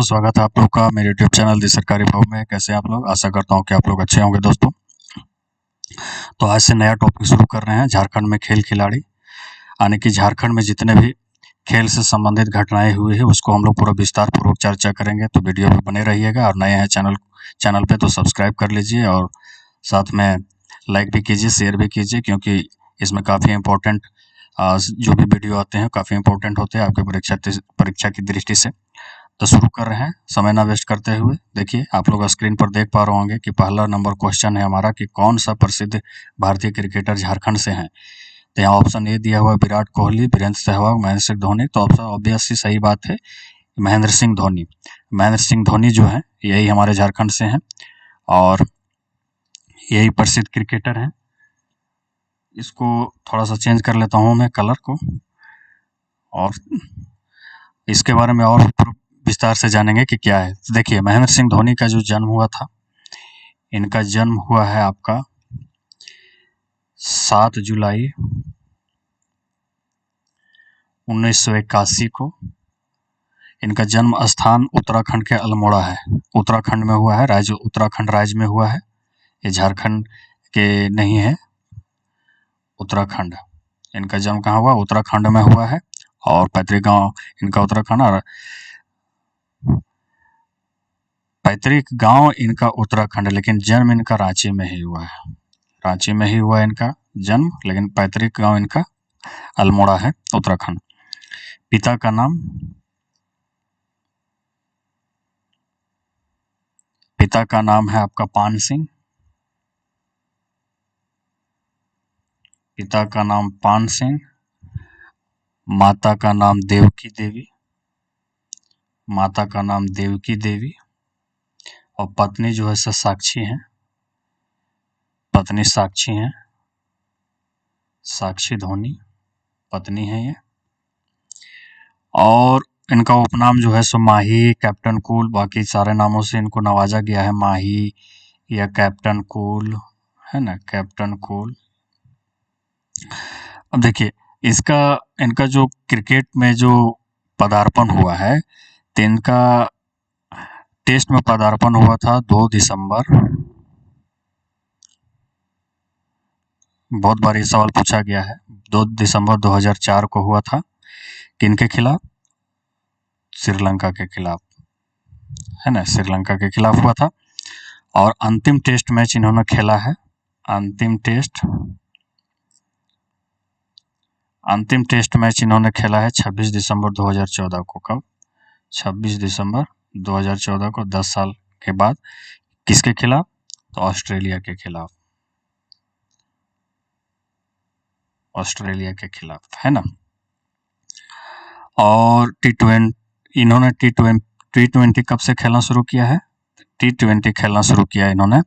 स्वागत है आप लोग का मेरे यूट्यूब चैनल दी सरकारी भाव में। कैसे हैं आप लोग? आशा करता हूं कि आप लोग अच्छे होंगे दोस्तों। तो आज से नया टॉपिक शुरू कर रहे हैं, झारखंड में खेल खिलाड़ी। यानी कि झारखंड में जितने भी खेल से संबंधित घटनाएं हुई है उसको हम लोग पूरा विस्तार पूर्वक चर्चा करेंगे। तो वीडियो में बने रहिएगा और नए हैं चैनल पे तो सब्सक्राइब कर लीजिए और साथ में लाइक भी कीजिए, शेयर भी कीजिए, क्योंकि इसमें काफ़ी इम्पोर्टेंट जो भी वीडियो आते हैं काफ़ी इम्पोर्टेंट होते हैं आपके परीक्षा की दृष्टि से। तो शुरू कर रहे हैं समय ना वेस्ट करते हुए। देखिए आप लोग स्क्रीन पर देख पा रहे होंगे कि पहला नंबर क्वेश्चन है हमारा कि कौन सा प्रसिद्ध भारतीय क्रिकेटर झारखंड से हैं। तो यहाँ ऑप्शन ए दिया हुआ है विराट कोहली, वीरेंद्र सहवाग, महेंद्र सिंह धोनी। तो ऑप्शन ऑब्वियस सी सही बात है, महेंद्र सिंह धोनी। महेंद्र सिंह धोनी जो है यही हमारे झारखंड से हैं और यही प्रसिद्ध क्रिकेटर हैं। इसको थोड़ा सा चेंज कर लेता हूँ मैं कलर को, और इसके बारे में और विस्तार से जानेंगे कि क्या है। तो देखिए महेंद्र सिंह धोनी का जो जन्म हुआ था, इनका जन्म हुआ है आपका 7 जुलाई 1981 को। इनका जन्म स्थान उत्तराखंड के अल्मोड़ा है, उत्तराखंड में हुआ है, राज्य उत्तराखंड राज्य में हुआ है। ये झारखंड के नहीं है, उत्तराखंड। इनका जन्म कहाँ हुआ? उत्तराखंड में हुआ है और पैतृक गांव इनका उत्तराखंड, और पैतृक गांव इनका उत्तराखंड, लेकिन जन्म इनका रांची में ही हुआ है। रांची में ही हुआ इनका जन्म, लेकिन पैतृक गांव इनका अल्मोड़ा है, उत्तराखंड। पिता का नाम है आपका पान सिंह। पिता का नाम पान सिंह। माता का नाम देवकी देवी। माता का नाम देवकी देवी और पत्नी जो है साक्षी है। पत्नी साक्षी है, साक्षी धोनी पत्नी है ये। और इनका उपनाम जो है सो माही, कैप्टन कूल, बाकी सारे नामों से इनको नवाजा गया है, माही या कैप्टन कूल, है ना, कैप्टन कूल। अब देखिए इनका जो क्रिकेट में जो पदार्पण हुआ है, तो इनका टेस्ट में पदार्पण हुआ था 2 दिसंबर। बहुत बार ये सवाल पूछा गया है। 2 दिसंबर 2004 को हुआ था। किनके खिलाफ? श्रीलंका के खिलाफ, है ना, श्रीलंका के खिलाफ हुआ था। और अंतिम टेस्ट मैच इन्होंने खेला है। अंतिम टेस्ट मैच इन्होंने खेला है 26 दिसंबर 2014 को। कब? 26 दिसंबर 2014 को, 10 साल के बाद। किसके खिलाफ? तो ऑस्ट्रेलिया के खिलाफ। ऑस्ट्रेलिया के खिलाफ, है ना। और इन्होंने टी20 कब से खेलना शुरू किया है? टी20 खेलना शुरू किया इन्होंने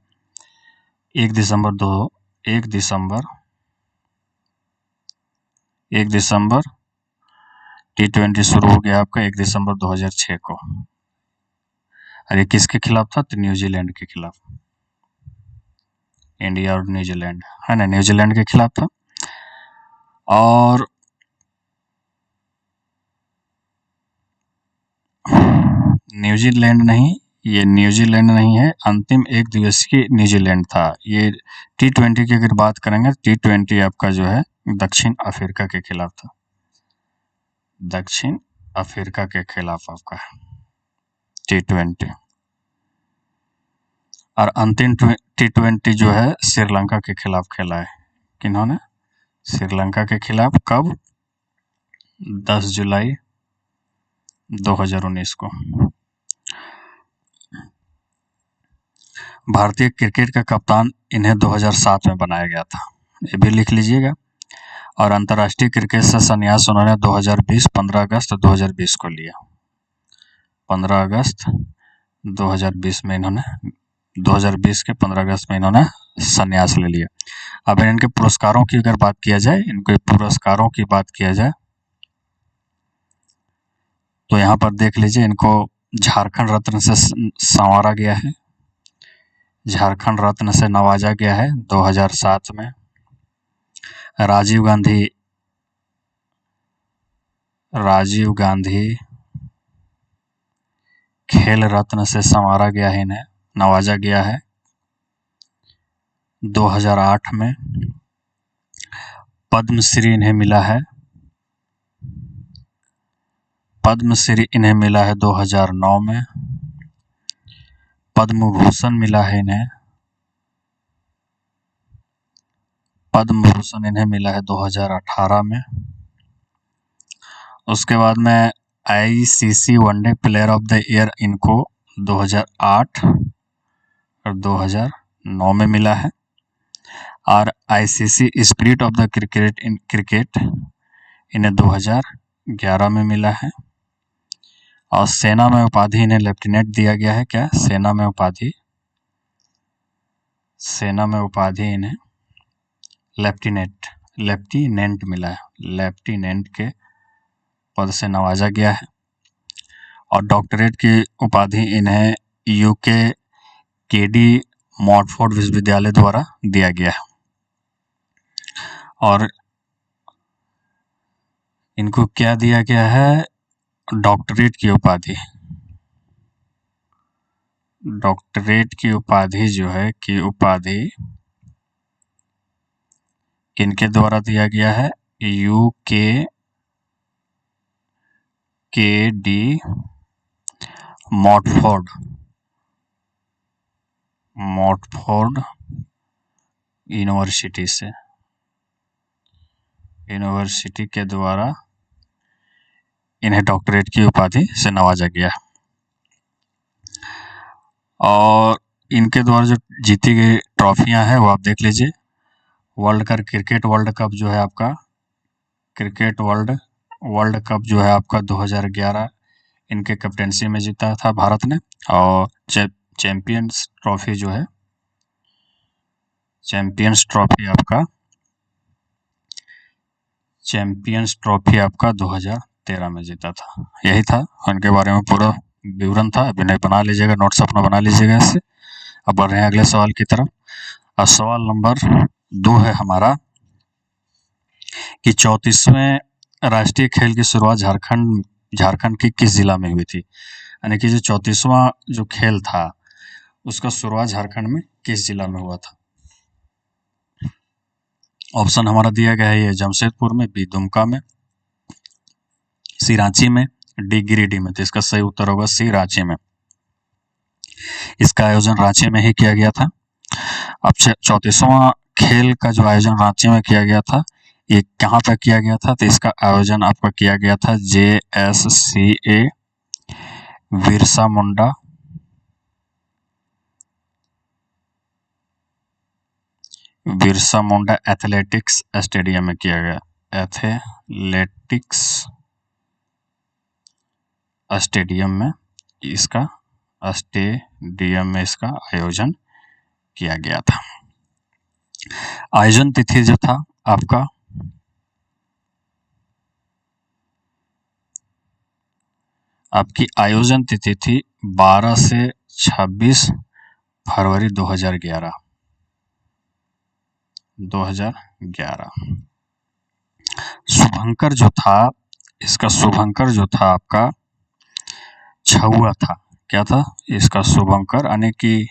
1 दिसंबर टी20 शुरू हो गया आपका 1 दिसंबर 2006 को। और ये किसके खिलाफ था? तो न्यूजीलैंड के खिलाफ। इंडिया और न्यूजीलैंड, है ना, न्यूजीलैंड के खिलाफ था। और न्यूजीलैंड नहीं है, अंतिम एक दिवसीय न्यूजीलैंड था ये। टी20 की अगर बात करेंगे, टी20 आपका जो है दक्षिण अफ्रीका के खिलाफ था। दक्षिण अफ्रीका के खिलाफ आपका टी20। और अंतिम टी20 जो है श्रीलंका के खिलाफ खेला है। किन्होंने? श्रीलंका के खिलाफ। कब? 10 जुलाई 2019 को। भारतीय क्रिकेट का कप्तान इन्हें 2007 में बनाया गया था, ये भी लिख लीजिएगा। और अंतर्राष्ट्रीय क्रिकेट से संन्यास उन्होंने 15 अगस्त 2020 को लिया। 15 अगस्त 2020 में इन्होंने 2020 के 15 अगस्त में इन्होंने संन्यास ले लिया। अब इनके पुरस्कारों की अगर बात किया जाए, तो यहाँ पर देख लीजिए, इनको झारखंड रत्न से संवारा गया है, झारखंड रत्न से नवाजा गया है 2007 में। राजीव गांधी खेल रत्न से संवारा गया है, इन्हें नवाजा गया है 2008 में। पद्मश्री इन्हें मिला है, पद्मश्री इन्हें मिला है 2009 में। पद्म भूषण मिला है इन्हें, पद्म भूषण इन्हें मिला है 2018 में। उसके बाद में ICC one day player of the year इनको 2008 और 2009 में मिला है। और ICC spirit of the cricket इन्हें 2011 में मिला है। और सेना में उपाधि इन्हें लेफ्टिनेंट दिया गया है। क्या? सेना में उपाधि इन्हें लेफ्टिनेंट मिला है, लेफ्टिनेंट के पद से नवाजा गया है। और डॉक्टरेट की उपाधि इन्हें UK KD मॉडफोर्ड विश्वविद्यालय द्वारा दिया गया है। और इनको क्या दिया गया है? डॉक्टरेट की उपाधि। डॉक्टरेट की उपाधि जो है कि उपाधि किनके द्वारा दिया गया है? UK KD मॉडफोर्ड यूनिवर्सिटी के द्वारा इन्हें डॉक्टरेट की उपाधि से नवाजा गया है। और इनके द्वारा जो जीती गई ट्रॉफियां हैं वो आप देख लीजिए। क्रिकेट वर्ल्ड कप जो है आपका, क्रिकेट वर्ल्ड कप जो है आपका 2011 इनके कैप्टेंसी में जीता था भारत ने। और चैंपियंस ट्रॉफी जो है, चैंपियंस ट्रॉफी आपका 2013 में जीता था। यही था उनके बारे में पूरा विवरण था। अभी नहीं बना लीजिएगा, नोट्स अपना बना लीजिएगा इससे। अब बढ़ रहे हैं अगले सवाल की तरफ। और सवाल नंबर 2 है हमारा कि 34वें राष्ट्रीय खेल की शुरुआत झारखंड के किस जिला में हुई थी? यानी कि जो 34वां जो खेल था उसका शुरुआत झारखंड में किस जिला में हुआ था? ऑप्शन हमारा दिया गया है, ये जमशेदपुर में, बी दुमका में, सी रांची में, डी गिरिडीह में। तो इसका सही उत्तर होगा सी रांची में। इसका आयोजन रांची में ही किया गया था। अब 34वां खेल का जो आयोजन रांची में किया गया था, ये कहाँ पर किया गया था? तो इसका आयोजन आपका किया गया था JSCA Birsa Munda athletics stadium में किया गया। एथलेटिक्स स्टेडियम में इसका आयोजन किया गया था। आयोजन तिथि जो था आपका आपकी आयोजन तिथि थी 12 से 26 फरवरी 2011। शुभंकर जो था, इसका शुभंकर जो था आपका छुआ था। क्या था इसका? शुभंकर, यानी कि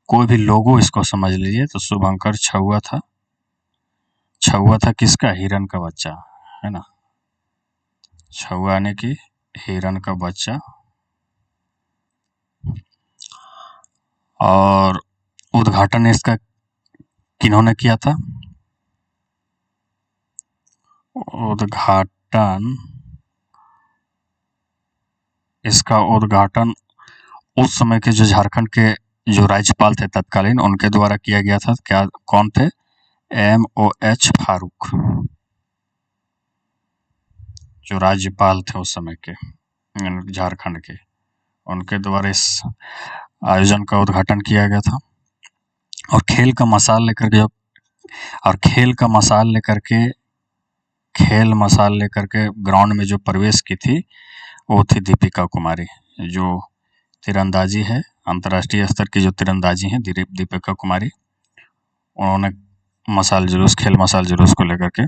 कोई भी लोगो इसको समझ लीजिए तो शुभंकर छुआ था। छुआ था किसका? हिरन का बच्चा, है ना। छुआ यानी कि हिरन का बच्चा। और उद्घाटन इसका किन्होंने किया था? इसका उद्घाटन उस समय के जो झारखंड के जो राज्यपाल थे तत्कालीन, उनके द्वारा किया गया था। क्या, कौन थे? MOH फारूक, जो राज्यपाल थे उस समय के झारखंड के, उनके द्वारा इस आयोजन का उद्घाटन किया गया था। और खेल का मसाल लेकर के ग्राउंड में जो प्रवेश की थी वो थी दीपिका कुमारी। जो तीरंदाजी है, अंतर्राष्ट्रीय स्तर की जो तीरंदाजी है दीपिका कुमारी, उन्होंने खेल मसाल जुलूस को लेकर के,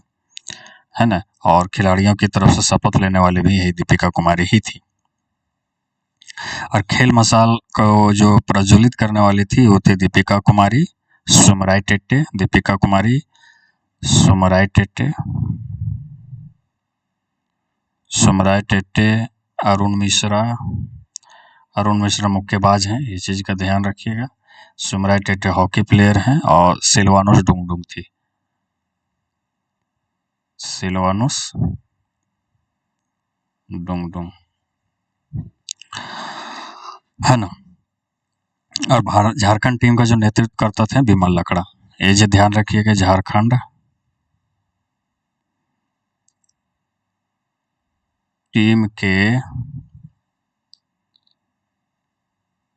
है ना। और खिलाड़ियों की तरफ से शपथ लेने वाली भी यही दीपिका कुमारी ही थी। और खेल मसाल को जो प्रज्वलित करने वाली थी वो थी दीपिका कुमारी, सुमराय टेट्टे, दीपिका कुमारी, सुमराय टेट्टे, सुमराय टेट्टे, अरुण मिश्रा। अरुण मिश्रा मुक्केबाज हैं, ये चीज़ का ध्यान रखिएगा। सुमराय टेट्टे हॉकी प्लेयर हैं और सिल्वानुस डुंगडुंग थी, सिल्वानुस डुंगडुंग, है ना। और भारत झारखंड टीम का जो नेतृत्व करता था विमल लकड़ा। ये जो ध्यान रखिएगा, झारखंड टीम के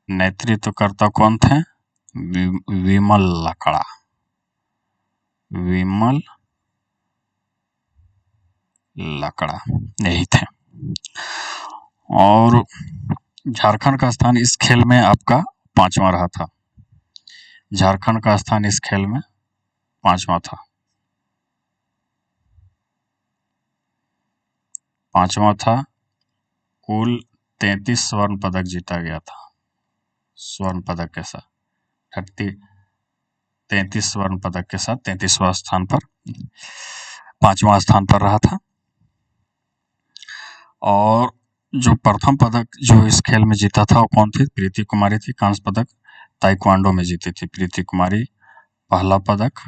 नेतृत्वकर्ता कौन थे? विमल लकड़ा, विमल लकड़ा यही थे। और झारखंड का स्थान इस खेल में आपका 5वां रहा था। झारखंड का स्थान इस खेल में 5वां था, 5वां था। कुल 33 स्वर्ण पदक जीता गया था, स्वर्ण पदक के साथ 33 स्वर्ण पदक के साथ 33वां स्थान पर, 5वां स्थान पर रहा था। और जो प्रथम पदक जो इस खेल में जीता था वो कौन थी? प्रीति कुमारी थी। कांस्य पदक ताइक्वांडो में जीती थी प्रीति कुमारी। पहला पदक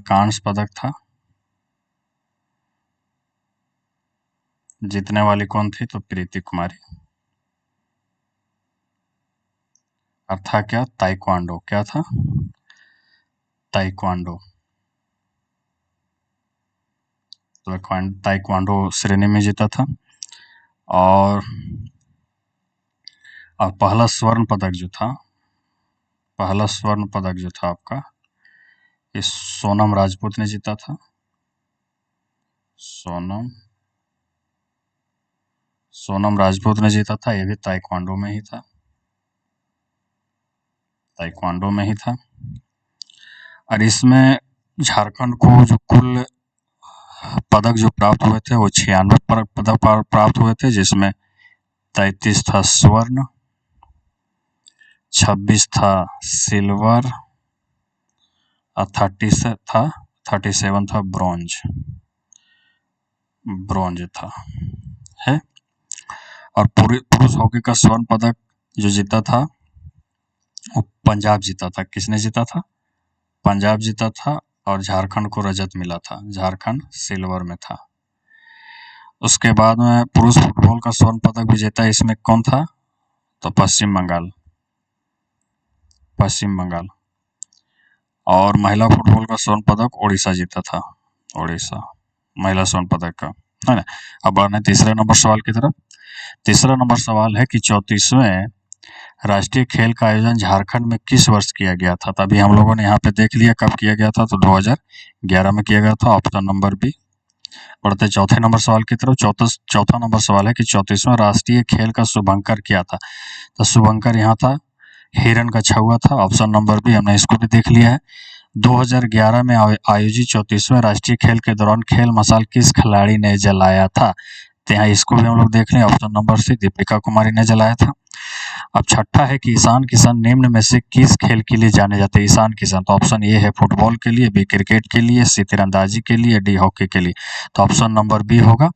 कांस्य पदक था। जीतने वाली कौन थी? तो प्रीति कुमारी। और था क्या? ताइक्वांडो। क्या था? ताइक्वांडो। तो ताइक्वांडो श्रेणी में जीता था। और पहला स्वर्ण पदक जो था आपका, इस सोनम राजपूत ने जीता था। सोनम राजपूत ने जीता था। ये भी ताइक्वांडो में ही था। और इसमें झारखंड को जो कुल पदक जो प्राप्त हुए थे वो 96 पदक प्राप्त हुए थे, जिसमें 33 था स्वर्ण, 26 था सिल्वर और 37 था ब्रॉन्ज था, है। और पुरुष हॉकी का स्वर्ण पदक जो जीता था वो पंजाब जीता था। किसने जीता था? पंजाब जीता था। और झारखंड को रजत मिला था, झारखंड सिल्वर में था। उसके बाद में पुरुष फुटबॉल का स्वर्ण पदक विजेता इसमें कौन था? तो पश्चिम बंगाल। और महिला फुटबॉल का स्वर्ण पदक उड़ीसा जीता था, उड़ीसा महिला स्वर्ण पदक का, है ना। अब बढ़ने तीसरे नंबर सवाल की तरफ। तीसरा नंबर सवाल है कि 34वें राष्ट्रीय खेल का आयोजन झारखंड में किस वर्ष किया गया था? तभी हम लोगों ने यहाँ पे देख लिया कब किया गया था, तो 2011 में किया गया था, ऑप्शन नंबर बी। बढ़ते चौथे नंबर सवाल की तरफ। चौथा नंबर सवाल है कि 34वें राष्ट्रीय खेल का शुभंकर क्या था? तो शुभंकर यहाँ था हिरन का छुआ था, ऑप्शन नंबर बी। हमने इसको भी देख लिया है। 2011 में आयोजित 34वें राष्ट्रीय खेल के दौरान खेल मसाल किस खिलाड़ी ने जलाया था? तो यहाँ इसको भी हम लोग देख लें, option number C Deepika Kumari ने जलाया था। अब छठा है कि ईशान किशन निम्न में से किस खेल के लिए जाने जाते हैं? ईशान किशन, तो ऑप्शन ए है फुटबॉल के लिए, बी क्रिकेट के लिए, सी तीरंदाजी के लिए, डी हॉकी के लिए। तो ऑप्शन नंबर बी होगा।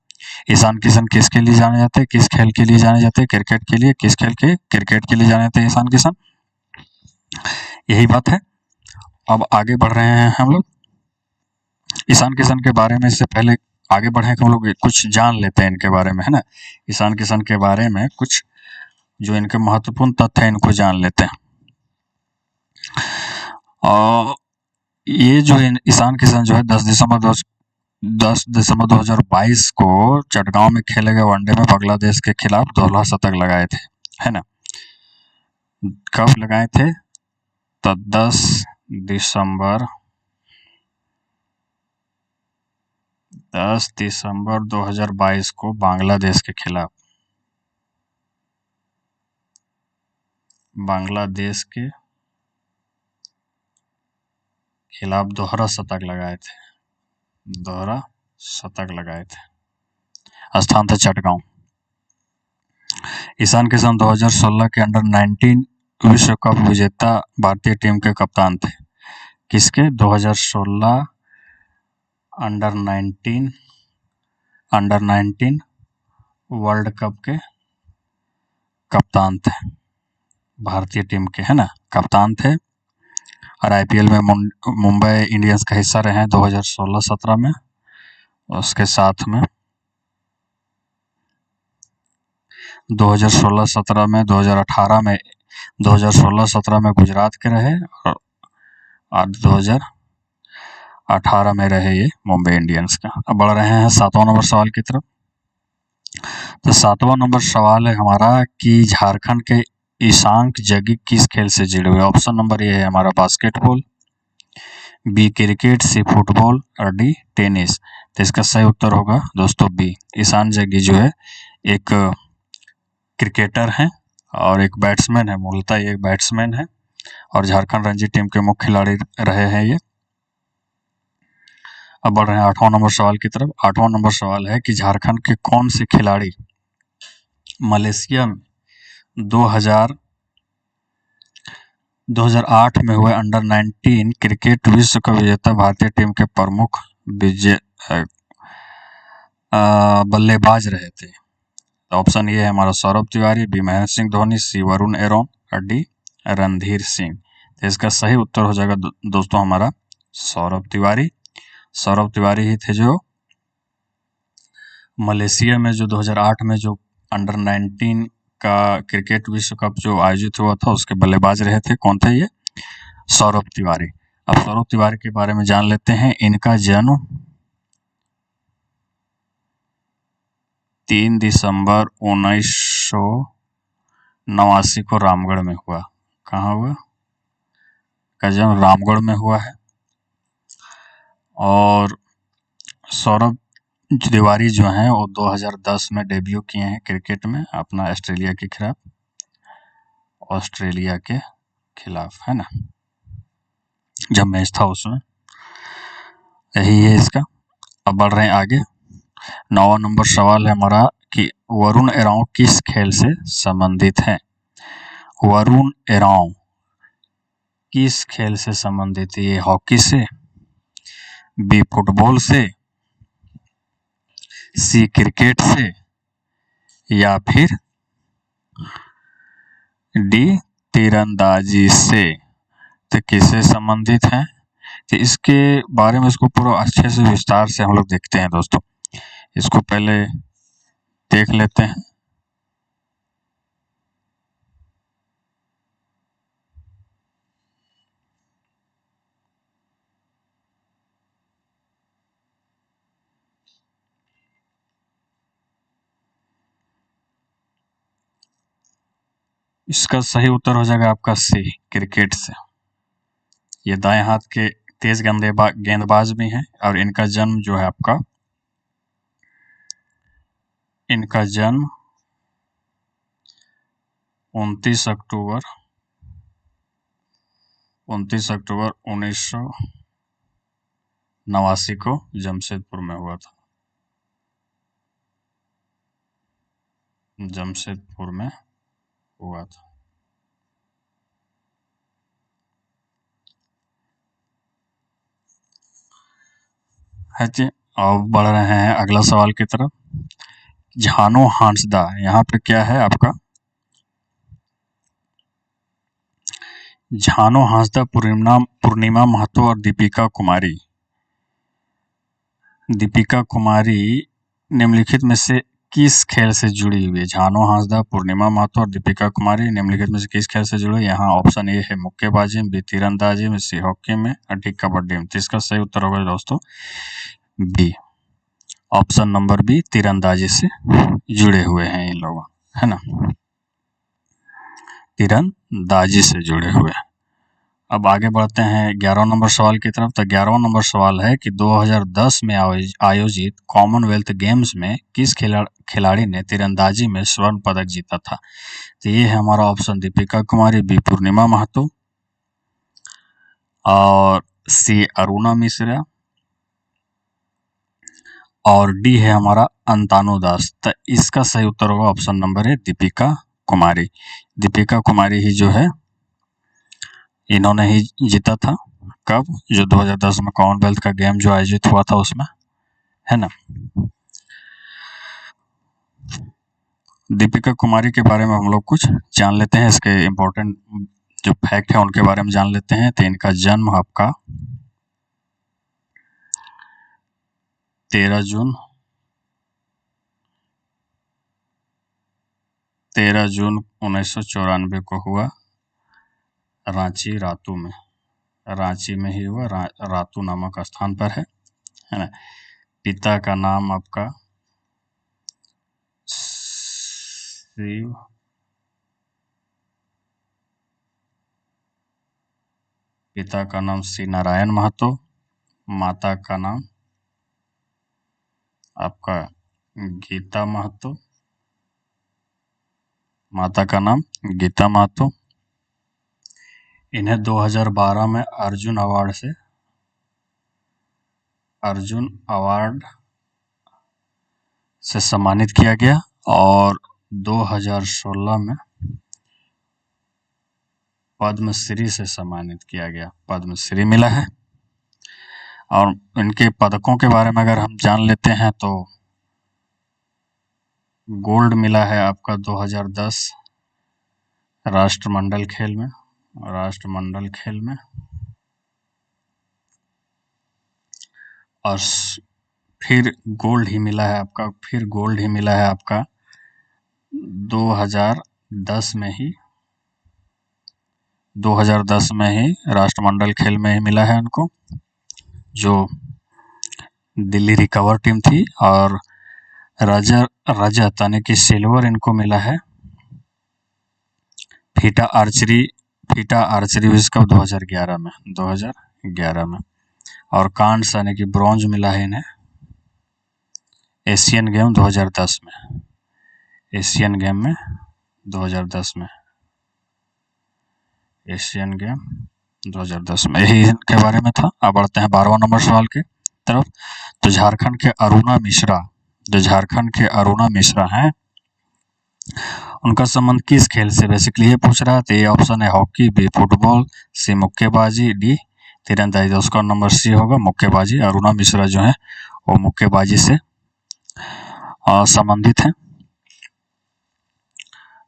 ईशान किशन किसके लिए जाने जाते हैं? किस खेल के लिए जाने जाते हैं? क्रिकेट के लिए। किस खेल के? क्रिकेट के लिए जाने जाते हैं ईशान किशन। यही बात है। अब आगे बढ़ रहे हैं हम लोग। ईशान किशन के बारे में से पहले आगे बढ़े हम लोग कुछ जान लेते हैं इनके बारे में, है ना। ईशान किशन के बारे में कुछ जो इनके महत्वपूर्ण तथ्य है इनको जान लेते हैं। और ये जो ईशान किशन जो है 10 दिसंबर 2022 को चटगांव में खेले गए वनडे में बांग्लादेश के खिलाफ दोहरा शतक लगाए थे, है ना। कब लगाए थे? तो 10 दिसंबर 2022 को बांग्लादेश के खिलाफ दोहरा शतक लगाए थे। स्थान था चटगांव। ईशान किशन 2016 के अंडर 19 विश्व कप विजेता भारतीय टीम के कप्तान थे। किसके? 2016 अंडर 19 वर्ल्ड कप के कप्तान थे भारतीय टीम के, है ना, कप्तान थे। और आईपीएल में मुंबई इंडियंस का हिस्सा रहे हैं 2016-17 में। उसके साथ में 2016-17 में 2016-17 में गुजरात के रहे और 2018 में रहे ये मुंबई इंडियंस का। अब बढ़ रहे हैं 7वां नंबर सवाल की तरफ। तो 7वां नंबर सवाल है हमारा कि झारखंड के ईशांक जगी किस खेल से जुड़े हुए? ऑप्शन नंबर ये है हमारा basketball, B cricket, C football और डी टेनिस। तो इसका सही उत्तर होगा दोस्तों बी। ईशान जगी जो है एक क्रिकेटर हैं और एक बैट्समैन है, मूलतः ये एक बैट्समैन है और झारखंड रणजी टीम के मुख्य खिलाड़ी रहे हैं ये। अब बढ़ रहे हैं 8वां नंबर सवाल की तरफ। 8वां नंबर सवाल है कि झारखंड के कौन से खिलाड़ी मलेशिया में 2008 में हुए अंडर 19 क्रिकेट विश्व कप विजेता भारतीय टीम के प्रमुख बल्लेबाज रहे थे? तो ऑप्शन ये है हमारा सौरभ तिवारी, बी महेंद्र सिंह धोनी, सी वरुण एरोन और डी रणधीर सिंह। तो इसका सही उत्तर हो जाएगा दोस्तों हमारा सौरभ तिवारी। सौरभ तिवारी ही थे जो मलेशिया में जो 2008 में जो अंडर 19 का क्रिकेट विश्व कप जो आयोजित हुआ था उसके बल्लेबाज रहे थे। कौन थे ये? सौरभ तिवारी। अब सौरभ तिवारी के बारे में जान लेते हैं। इनका जन्म 3 दिसंबर 1989 को रामगढ़ में हुआ। कहाँ हुआ? का जन्म रामगढ़ में हुआ है। और सौरभ तिवारी जो हैं वो 2010 में डेब्यू किए हैं क्रिकेट में अपना ऑस्ट्रेलिया के खिलाफ, है ना, जब मैच था उसमें। यही है इसका। अब बढ़ रहे हैं आगे। 9वां नंबर सवाल है हमारा कि वरुण एरांव किस खेल से संबंधित है? वरुण एरांव किस खेल से संबंधित है? ये हॉकी से, बी फुटबॉल से, सी क्रिकेट से या फिर डी तीरंदाजी से। तो किससे संबंधित है? तो इसके बारे में इसको पूरा अच्छे से विस्तार से हम लोग देखते हैं दोस्तों। इसको पहले देख लेते हैं। इसका सही उत्तर हो जाएगा आपका सी, क्रिकेट से। ये दाएं हाथ के तेज गेंदबाज भी हैं और इनका जन्म जो है आपका 29 अक्टूबर 1989 को जमशेदपुर में हुआ था। जमशेदपुर में हुआ था। है जी। अब बढ़ रहे हैं अगला सवाल की तरफ। झानो हांसदा, यहाँ पे क्या है आपका? झानो हांसदा पूर्णिमा महतो और दीपिका कुमारी निम्नलिखित में से किस खेल से जुड़ी हुई है? झानो हांसदा, पूर्णिमा महतो और दीपिका कुमारी निम्नलिखित में से किस खेल से जुड़े? यहाँ ऑप्शन ए है मुक्केबाजी में, बी तीरंदाजी में, सी हॉकी में और डी कबड्डी में। तो इसका सही उत्तर होगा दोस्तों बी। ऑप्शन नंबर बी, तीरंदाजी से जुड़े हुए हैं ये लोग, है ना, तीरंदाजी से जुड़े हुए हैं। अब आगे बढ़ते हैं 11वां नंबर सवाल की तरफ। तो 11वां नंबर सवाल है कि 2010 में आयोजित कॉमनवेल्थ गेम्स में किस खिलाड़ी ने तीरंदाजी में स्वर्ण पदक जीता था? तो ये है हमारा ऑप्शन दीपिका कुमारी, बी पूर्णिमा महतो और सी अरुणा मिश्रा और डी है हमारा अंतानु दास। तो इसका सही उत्तर होगा ऑप्शन नंबर है दीपिका कुमारी। दीपिका कुमारी ही जो है, इन्होंने ही जीता था। कब? जो 2010 में कॉमनवेल्थ का गेम जो आयोजित हुआ था उसमें, है ना। दीपिका कुमारी के बारे में हम लोग कुछ जान लेते हैं, इसके इम्पोर्टेंट जो फैक्ट है उनके बारे में जान लेते हैं। तो इनका जन्म आपका 13 जून 1994 को हुआ, रांची रातू में। रांची में ही हुआ, रातू नामक स्थान पर है ना। पिता का नाम आपका शिव पिता का नाम श्री नारायण महतो, माता का नाम आपका गीता महतो, माता का नाम गीता महतो। इन्हें 2012 में अर्जुन अवार्ड से सम्मानित किया गया और 2016 में पद्मश्री से सम्मानित किया गया, पद्मश्री मिला है। और इनके पदकों के बारे में अगर हम जान लेते हैं तो गोल्ड मिला है आपका 2010 राष्ट्रमंडल खेल में, और फिर गोल्ड ही मिला है आपका 2010 में ही राष्ट्रमंडल खेल में ही मिला है उनको, जो दिल्ली रिकवर टीम थी। और रजत यानी कि सिल्वर इनको मिला है फीटा आर्चरी विश्व कप 2011 में। और कांस्य यानी कि ब्रॉन्ज मिला है इन्हें एशियन गेम 2010 में, एशियन गेम 2010 में। यही इनके बारे में था। अब बढ़ते हैं 12वां नंबर सवाल के तरफ। तो झारखंड के अरुणा मिश्रा हैं, उनका संबंध किस खेल से बेसिकली ये पूछ रहा है। तो ये ऑप्शन है हॉकी, बी फुटबॉल, सी मुक्केबाजी, डी तीरंदाजी। तो उसका नंबर सी होगा मुक्केबाजी। अरुणा मिश्रा जो है वो मुक्केबाजी से संबंधित है,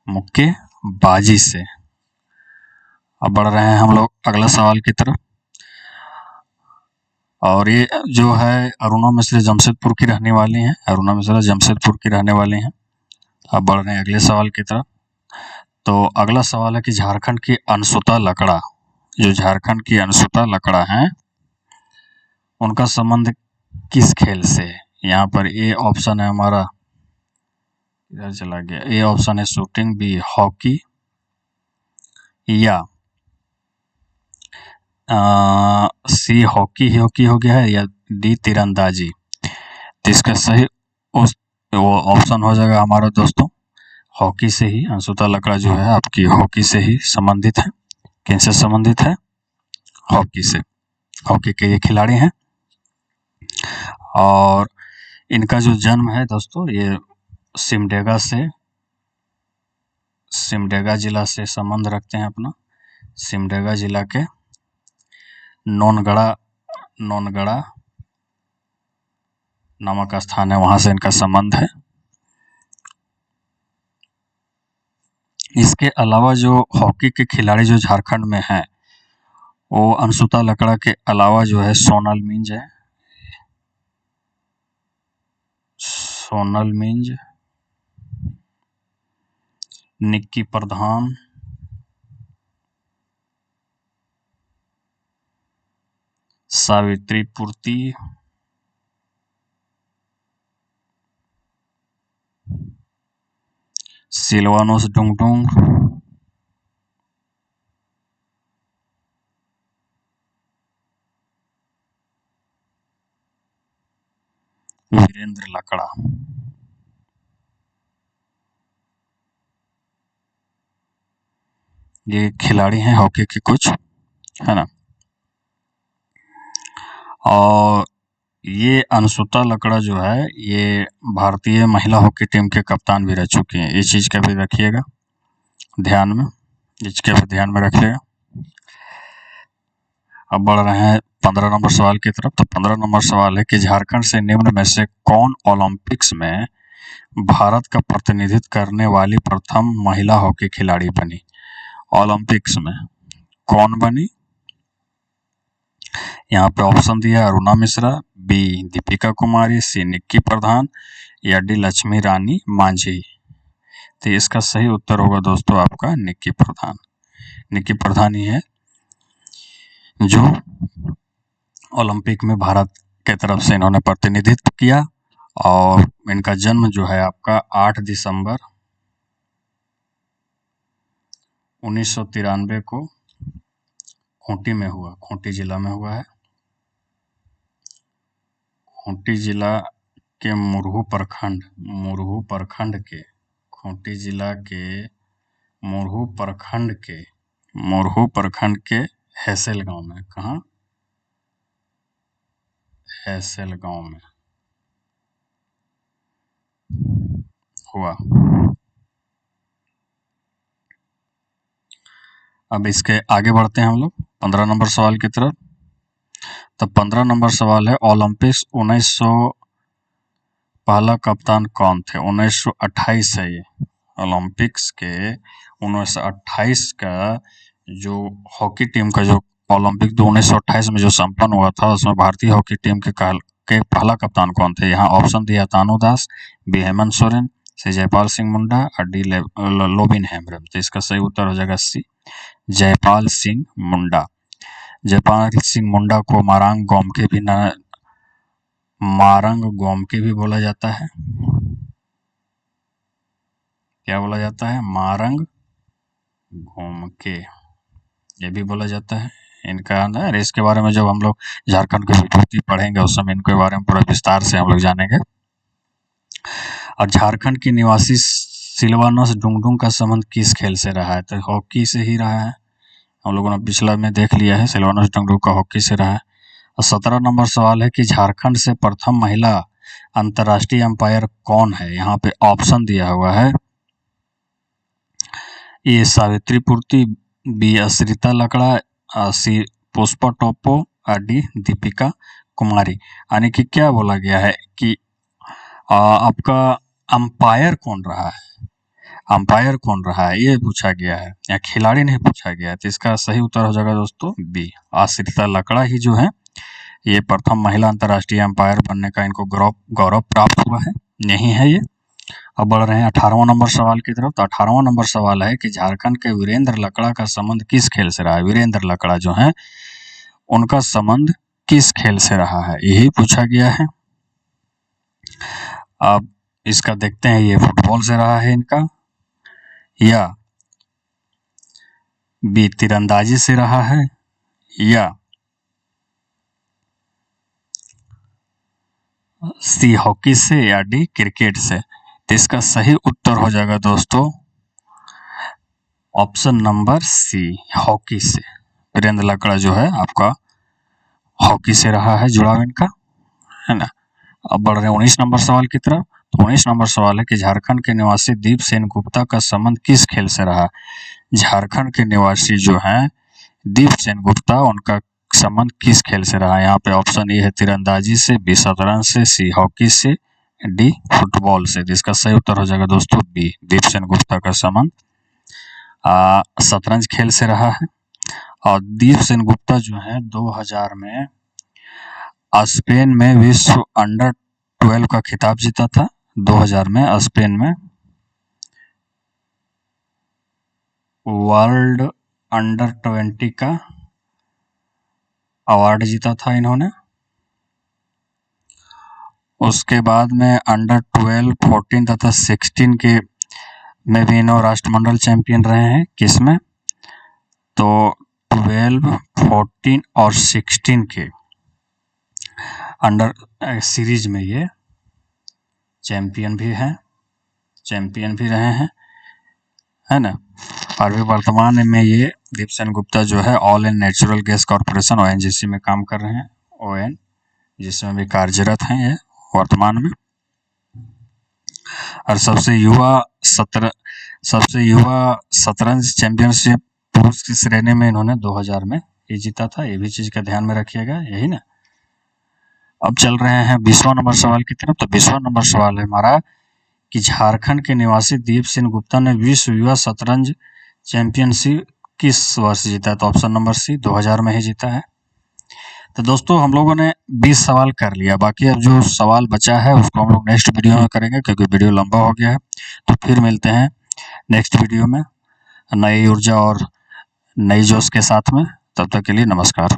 मुक्केबाजी से। अब बढ़ रहे हैं हम लोग अगला सवाल की तरफ। और ये जो है अरुणा मिश्रा जमशेदपुर की रहने वाली हैं, अब बढ़ रहे हैं अगले सवाल की तरफ। तो अगला सवाल है कि झारखंड की अंशुता लकड़ा हैं, उनका संबंध किस खेल से है। यहाँ पर ए ऑप्शन है हमारा, इधर चला गया, ए ऑप्शन है शूटिंग, बी हॉकी, या सी हॉकी हो गया है, या डी तीरंदाजी। तो इसका सही वो ऑप्शन हो जाएगा हमारा दोस्तों हॉकी से ही। अंशुता लकड़ा जो है आपकी हॉकी से ही संबंधित है। किनसे संबंधित है? हॉकी से। हॉकी के ये खिलाड़ी हैं। और इनका जो जन्म है दोस्तों, ये सिमडेगा जिला से संबंध रखते हैं अपना। सिमडेगा जिला के नौनगढ़ा नामक स्थान है, वहां से इनका संबंध है। इसके अलावा जो हॉकी के खिलाड़ी जो झारखंड में हैं, वो अंशुता लकड़ा के अलावा जो है सोनल मिंज, निक्की प्रधान, सावित्री पूर्ति, सिलवानोस डुंगडुंग, वीरेंद्र लकड़ा। ये खिलाड़ी हैं हॉकी के कुछ, है ना। और ये अंशुता लकड़ा जो है ये भारतीय महिला हॉकी टीम के कप्तान भी रह चुकी हैं, इस चीज का भी रखिएगा। ध्यान में, इसके भी ध्यान में रख लेगा। अब बढ़ रहे हैं 15 नंबर सवाल की तरफ। तो 15 नंबर सवाल है कि झारखंड से निम्न में से कौन ओलंपिक्स में भारत का प्रतिनिधित्व करने वाली प्रथम महिला हॉकी खिलाड़ी बनी? ओलंपिक्स में कौन बनी? यहाँ पे ऑप्शन दिया है अरुणा मिश्रा, बी दीपिका कुमारी, सी निक्की प्रधान या डी लक्ष्मी रानी मांझी। तो इसका सही उत्तर होगा दोस्तों आपका निक्की प्रधान। निक्की प्रधान ही है जो ओलंपिक में भारत के तरफ से इन्होंने प्रतिनिधित्व किया। और इनका जन्म जो है आपका 8 दिसंबर 1993 को खूंटी में हुआ, खूंटी जिला में हुआ है। खूंटी जिला के मुरहू प्रखंड के खूंटी जिला के मुरहू प्रखंड के हैसेल गांव में, कहाँ? हैसेल गांव में हुआ। अब इसके आगे बढ़ते हैं हम लोग 15 नंबर सवाल की तरफ। तो 15 नंबर सवाल है ओलंपिक्स 1900 पहला कप्तान कौन थे? 1928 है ये। ओलंपिक्स के 1928 का जो हॉकी टीम का जो ओलंपिक 1928 में जो संपन्न हुआ था उसमें भारतीय हॉकी टीम के पहला कप्तान कौन थे? यहाँ ऑप्शन दिया तानु दास, बी हेमंत सोरेन, सी जयपाल सिंह मुंडा और डी लोबिन हेम्ब्रम। तो इसका सही उत्तर हो जाएगा सी जयपाल सिंह मुंडा। जयपाल सिंह मुंडा को मारंग गोमके भी बोला जाता है। क्या बोला जाता है? मारंग गोमके ये भी बोला जाता है। इनका ना इसके बारे में जब हम लोग झारखंड की विभूति पढ़ेंगे उस समय इनके बारे में पूरा विस्तार से हम लोग जानेंगे। और झारखंड की निवासी सिलवानोस डुंगडुंग का संबंध किस खेल से रहा है? तो हॉकी से ही रहा है। हम लोगों ने पिछला में देख लिया है, सिलवानोस डुंगडुंग का हॉकी से रहा है। और 17 नंबर सवाल है कि झारखंड से प्रथम महिला अंतर्राष्ट्रीय अंपायर कौन है? यहाँ पे ऑप्शन दिया हुआ है ए सावित्री पूर्ति, बी अश्रिता लकड़ा, सी पुष्पा टोप्पो और डी दीपिका कुमारी। यानी कि क्या बोला गया है कि आपका अंपायर कौन रहा है? अंपायर कौन रहा है ये पूछा गया है, या खिलाड़ी नहीं पूछा गया है। तो इसका सही उत्तर हो जाएगा दोस्तों बी आश्रिता लकड़ा ही जो है ये प्रथम महिला अंतर्राष्ट्रीय अंपायर बनने का इनको गौरव प्राप्त हुआ है, यही है ये। अब बढ़ रहे हैं 18वां नंबर सवाल की तरफ। तो 18वां नंबर सवाल है कि झारखंड के वीरेंद्र लकड़ा का संबंध किस खेल से रहा है? वीरेंद्र लकड़ा जो है उनका संबंध किस खेल से रहा है, यही पूछा गया है। अब इसका देखते हैं, ये फुटबॉल से रहा है इनका, या बी तीरंदाजी से रहा है, या सी हॉकी से, या डी क्रिकेट से। तो इसका सही उत्तर हो जाएगा दोस्तों ऑप्शन नंबर सी हॉकी से। वीरेंद्र लकड़ा जो है आपका हॉकी से रहा है जुड़ाव इनका, है ना। अब बढ़ रहे हैं 19 नंबर सवाल की तरफ। तो 19 नंबर सवाल है कि झारखंड के निवासी दीप सेन गुप्ता का संबंध किस खेल से रहा? झारखंड के निवासी जो हैं दीप सेन गुप्ता उनका संबंध किस खेल से रहा? यहाँ पे ऑप्शन ए है तीरंदाजी से, बी शतरंज से, सी हॉकी से, डी फुटबॉल से। इसका सही उत्तर हो जाएगा दोस्तों बी दीप सेन गुप्ता का संबंध शतरंज खेल से रहा है। और दीप सेन गुप्ता जो है 2000 में स्पेन में विश्व अंडर 12 का खिताब जीता था। 2000 में स्पेन में वर्ल्ड अंडर 20 का अवार्ड जीता था इन्होंने। उसके बाद में अंडर 12, 14 तथा 16 के में भी इन्होंने राष्ट्रमंडल चैंपियन रहे हैं। किसमें? तो 12, 14 और 16 के अंडर सीरीज में ये चैंपियन भी रहे हैं, है ना। और भी वर्तमान में ये दीप सेन गुप्ता जो है all and natural gas corporation ONGC में काम कर रहे हैं, ON जिसमें भी कार्यरत हैं ये वर्तमान में। और सबसे युवा सबसे युवा शतरंज चैंपियनशिप पुरुष की श्रेणी में इन्होंने 2000 में ये जीता था। ये भी चीज का ध्यान में रखिएगा, यही ना। अब चल रहे हैं 20वां नंबर सवाल की तरफ। तो 20वां नंबर सवाल है हमारा कि झारखंड के निवासी दीप सिंह गुप्ता ने विश्व युवा शतरंज चैंपियनशिप किस वर्ष जीता है? तो ऑप्शन नंबर सी 2000 में ही जीता है। तो दोस्तों हम लोगों ने 20 सवाल कर लिया, बाकी अब जो सवाल बचा है उसको हम लोग नेक्स्ट वीडियो में करेंगे, क्योंकि वीडियो लंबा हो गया है। तो फिर मिलते हैं नेक्स्ट वीडियो में नई ऊर्जा और नई जोश के साथ में। तब तक के लिए नमस्कार।